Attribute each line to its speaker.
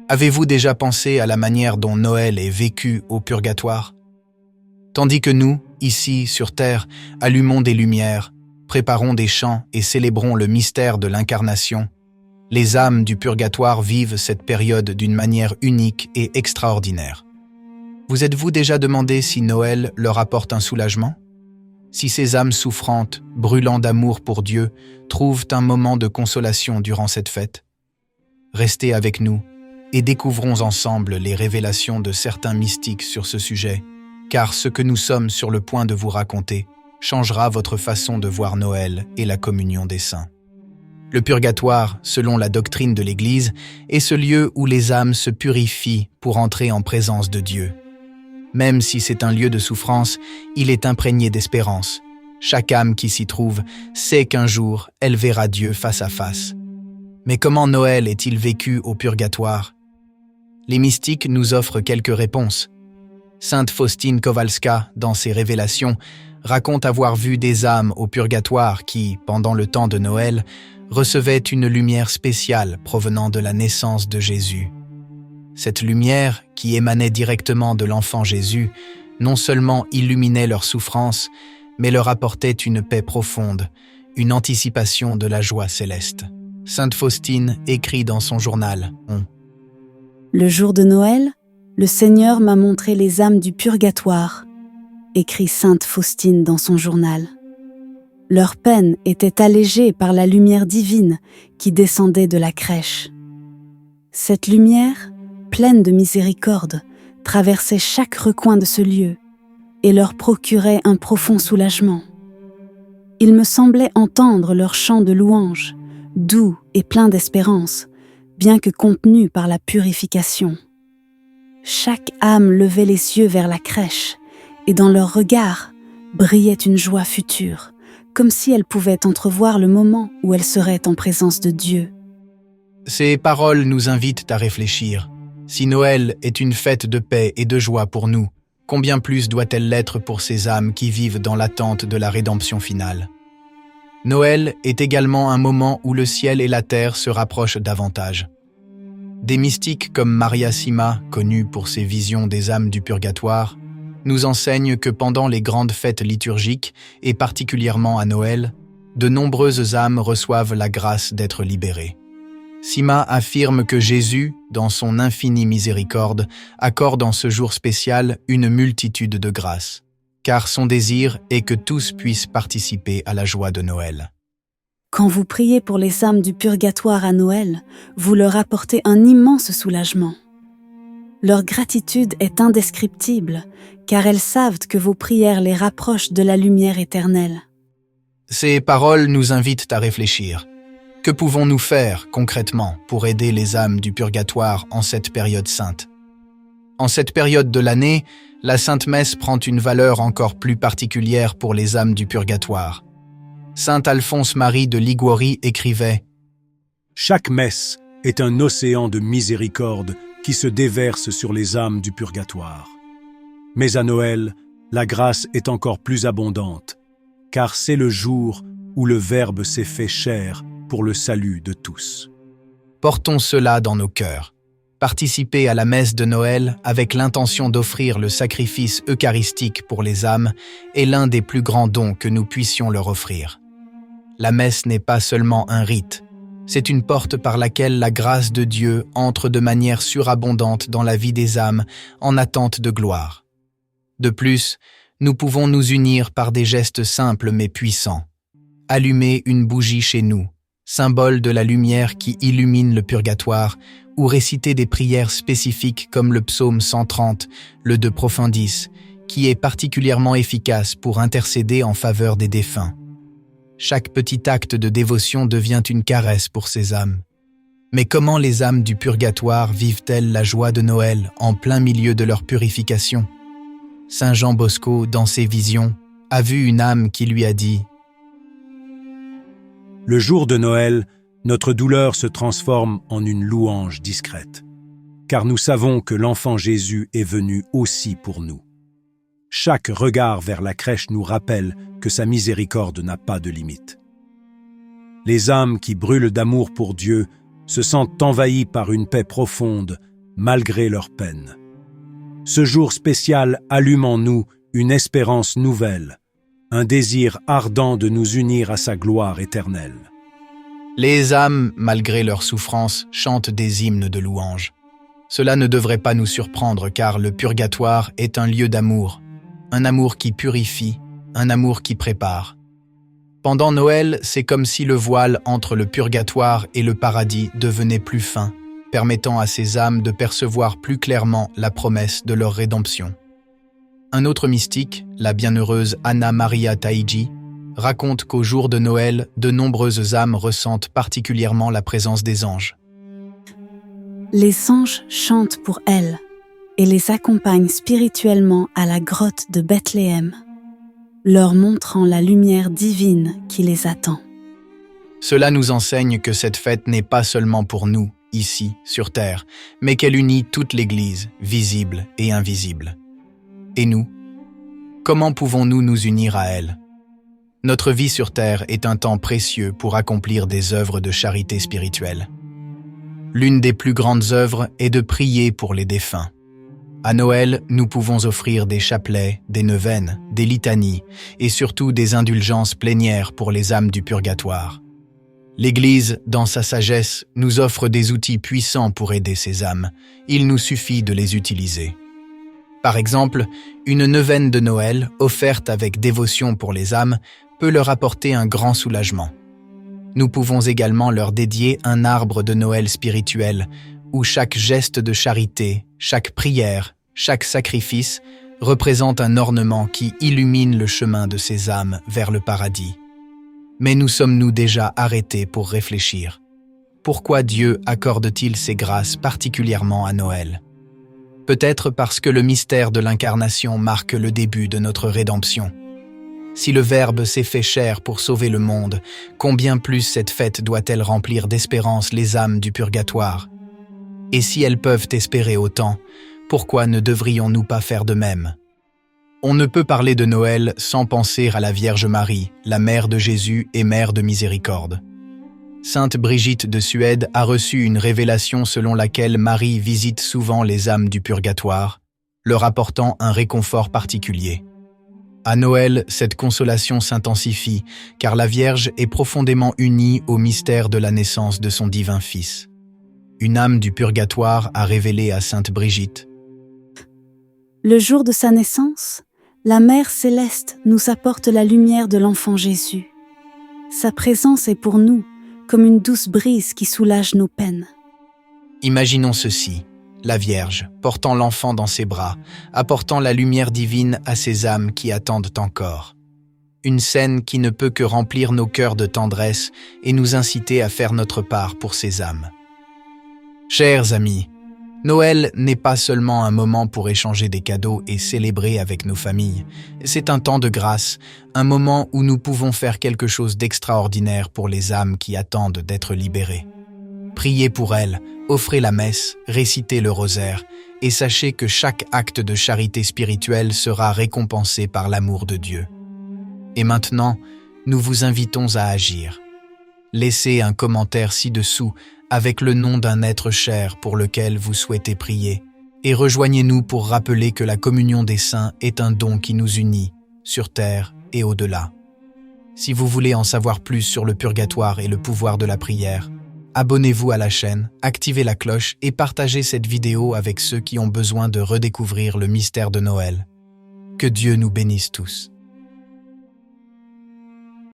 Speaker 1: Avez-vous déjà pensé à la manière dont Noël est vécu au purgatoire? Tandis que nous, ici, sur Terre, allumons des lumières, préparons des chants et célébrons le mystère de l'incarnation, les âmes du purgatoire vivent cette période d'une manière unique et extraordinaire. Vous êtes-vous déjà demandé si Noël leur apporte un soulagement? Si ces âmes souffrantes, brûlant d'amour pour Dieu, trouvent un moment de consolation durant cette fête? Restez avec nous et découvrons ensemble les révélations de certains mystiques sur ce sujet, car ce que nous sommes sur le point de vous raconter changera votre façon de voir Noël et la communion des saints. Le purgatoire, selon la doctrine de l'Église, est ce lieu où les âmes se purifient pour entrer en présence de Dieu. Même si c'est un lieu de souffrance, il est imprégné d'espérance. Chaque âme qui s'y trouve sait qu'un jour, elle verra Dieu face à face. Mais comment Noël est-il vécu au purgatoire? Les mystiques nous offrent quelques réponses. Sainte Faustine Kowalska, dans ses révélations, raconte avoir vu des âmes au purgatoire qui, pendant le temps de Noël, recevaient une lumière spéciale provenant de la naissance de Jésus. Cette lumière, qui émanait directement de l'enfant Jésus, non seulement illuminait leur souffrance, mais leur apportait une paix profonde, une anticipation de la joie céleste. Sainte Faustine écrit dans son journal «
Speaker 2: Le jour de Noël, le Seigneur m'a montré les âmes du purgatoire », écrit Sainte Faustine dans son journal. Leur peine était allégée par la lumière divine qui descendait de la crèche. Cette lumière, pleine de miséricorde, traversait chaque recoin de ce lieu et leur procurait un profond soulagement. Il me semblait entendre leur chant de louange, doux et plein d'espérance, bien que contenu par la purification. Chaque âme levait les yeux vers la crèche, et dans leur regard brillait une joie future, comme si elle pouvait entrevoir le moment où elle serait en présence de Dieu.
Speaker 1: Ces paroles nous invitent à réfléchir. Si Noël est une fête de paix et de joie pour nous, combien plus doit-elle l'être pour ces âmes qui vivent dans l'attente de la rédemption finale? Noël est également un moment où le ciel et la terre se rapprochent davantage. Des mystiques comme Maria Sima, connue pour ses visions des âmes du purgatoire, nous enseignent que pendant les grandes fêtes liturgiques, et particulièrement à Noël, de nombreuses âmes reçoivent la grâce d'être libérées. Sima affirme que Jésus, dans son infinie miséricorde, accorde en ce jour spécial une multitude de grâces, car son désir est que tous puissent participer à la joie de Noël.
Speaker 2: Quand vous priez pour les âmes du purgatoire à Noël, vous leur apportez un immense soulagement. Leur gratitude est indescriptible, car elles savent que vos prières les rapprochent de la lumière éternelle.
Speaker 1: Ces paroles nous invitent à réfléchir. Que pouvons-nous faire concrètement pour aider les âmes du purgatoire en cette période sainte? En cette période de l'année, la Sainte Messe prend une valeur encore plus particulière pour les âmes du purgatoire. Saint Alphonse-Marie de Liguori écrivait
Speaker 3: « Chaque messe est un océan de miséricorde qui se déverse sur les âmes du purgatoire. Mais à Noël, la grâce est encore plus abondante, car c'est le jour où le Verbe s'est fait chair pour le salut de tous. »
Speaker 1: Portons cela dans nos cœurs. Participez à la messe de Noël avec l'intention d'offrir le sacrifice eucharistique pour les âmes est l'un des plus grands dons que nous puissions leur offrir. La messe n'est pas seulement un rite, c'est une porte par laquelle la grâce de Dieu entre de manière surabondante dans la vie des âmes en attente de gloire. De plus, nous pouvons nous unir par des gestes simples mais puissants. Allumer une bougie chez nous, symbole de la lumière qui illumine le purgatoire, ou réciter des prières spécifiques comme le psaume 130, le De Profundis, qui est particulièrement efficace pour intercéder en faveur des défunts. Chaque petit acte de dévotion devient une caresse pour ces âmes. Mais comment les âmes du purgatoire vivent-elles la joie de Noël en plein milieu de leur purification? Saint Jean Bosco, dans ses visions, a vu une âme qui lui a dit
Speaker 3: « Le jour de Noël, notre douleur se transforme en une louange discrète, car nous savons que l'enfant Jésus est venu aussi pour nous. Chaque regard vers la crèche nous rappelle que sa miséricorde n'a pas de limite. Les âmes qui brûlent d'amour pour Dieu se sentent envahies par une paix profonde malgré leur peine. Ce jour spécial allume en nous une espérance nouvelle, un désir ardent de nous unir à sa gloire éternelle.
Speaker 1: Les âmes, malgré leur souffrance, chantent des hymnes de louange. Cela ne devrait pas nous surprendre car le purgatoire est un lieu d'amour, un amour qui purifie, un amour qui prépare. Pendant Noël, c'est comme si le voile entre le purgatoire et le paradis devenait plus fin, permettant à ces âmes de percevoir plus clairement la promesse de leur rédemption. Un autre mystique, la bienheureuse Anna Maria Taigi, raconte qu'au jour de Noël, de nombreuses âmes ressentent particulièrement la présence des anges.
Speaker 2: Les anges chantent pour elles et les accompagnent spirituellement à la grotte de Bethléem, leur montrant la lumière divine qui les attend.
Speaker 1: Cela nous enseigne que cette fête n'est pas seulement pour nous, ici, sur Terre, mais qu'elle unit toute l'Église, visible et invisible. Et nous? Comment pouvons-nous nous unir à elle? Notre vie sur Terre est un temps précieux pour accomplir des œuvres de charité spirituelle. L'une des plus grandes œuvres est de prier pour les défunts. À Noël, nous pouvons offrir des chapelets, des neuvaines, des litanies et surtout des indulgences plénières pour les âmes du purgatoire. L'Église, dans sa sagesse, nous offre des outils puissants pour aider ces âmes. Il nous suffit de les utiliser. Par exemple, une neuvaine de Noël, offerte avec dévotion pour les âmes, peut leur apporter un grand soulagement. Nous pouvons également leur dédier un arbre de Noël spirituel, où chaque geste de charité, chaque prière, chaque sacrifice représente un ornement qui illumine le chemin de ces âmes vers le paradis. Mais nous sommes-nous déjà arrêtés pour réfléchir? Pourquoi Dieu accorde-t-il ces grâces particulièrement à Noël? Peut-être parce que le mystère de l'incarnation marque le début de notre rédemption. Si le Verbe s'est fait chair pour sauver le monde, combien plus cette fête doit-elle remplir d'espérance les âmes du purgatoire? Et si elles peuvent espérer autant, pourquoi ne devrions-nous pas faire de même? On ne peut parler de Noël sans penser à la Vierge Marie, la mère de Jésus et mère de miséricorde. Sainte Brigitte de Suède a reçu une révélation selon laquelle Marie visite souvent les âmes du purgatoire, leur apportant un réconfort particulier. À Noël, cette consolation s'intensifie, car la Vierge est profondément unie au mystère de la naissance de son divin Fils. Une âme du purgatoire a révélé à Sainte Brigitte:
Speaker 2: Le jour de sa naissance, la Mère Céleste nous apporte la lumière de l'enfant Jésus. Sa présence est pour nous comme une douce brise qui soulage nos peines.
Speaker 1: Imaginons ceci, la Vierge, portant l'enfant dans ses bras, apportant la lumière divine à ces âmes qui attendent encore. Une scène qui ne peut que remplir nos cœurs de tendresse et nous inciter à faire notre part pour ces âmes. Chers amis, Noël n'est pas seulement un moment pour échanger des cadeaux et célébrer avec nos familles. C'est un temps de grâce, un moment où nous pouvons faire quelque chose d'extraordinaire pour les âmes qui attendent d'être libérées. Priez pour elles, offrez la messe, récitez le rosaire, et sachez que chaque acte de charité spirituelle sera récompensé par l'amour de Dieu. Et maintenant, nous vous invitons à agir. Laissez un commentaire ci-dessous avec le nom d'un être cher pour lequel vous souhaitez prier, et rejoignez-nous pour rappeler que la communion des saints est un don qui nous unit, sur terre et au-delà. Si vous voulez en savoir plus sur le purgatoire et le pouvoir de la prière, abonnez-vous à la chaîne, activez la cloche et partagez cette vidéo avec ceux qui ont besoin de redécouvrir le mystère de Noël. Que Dieu nous bénisse tous.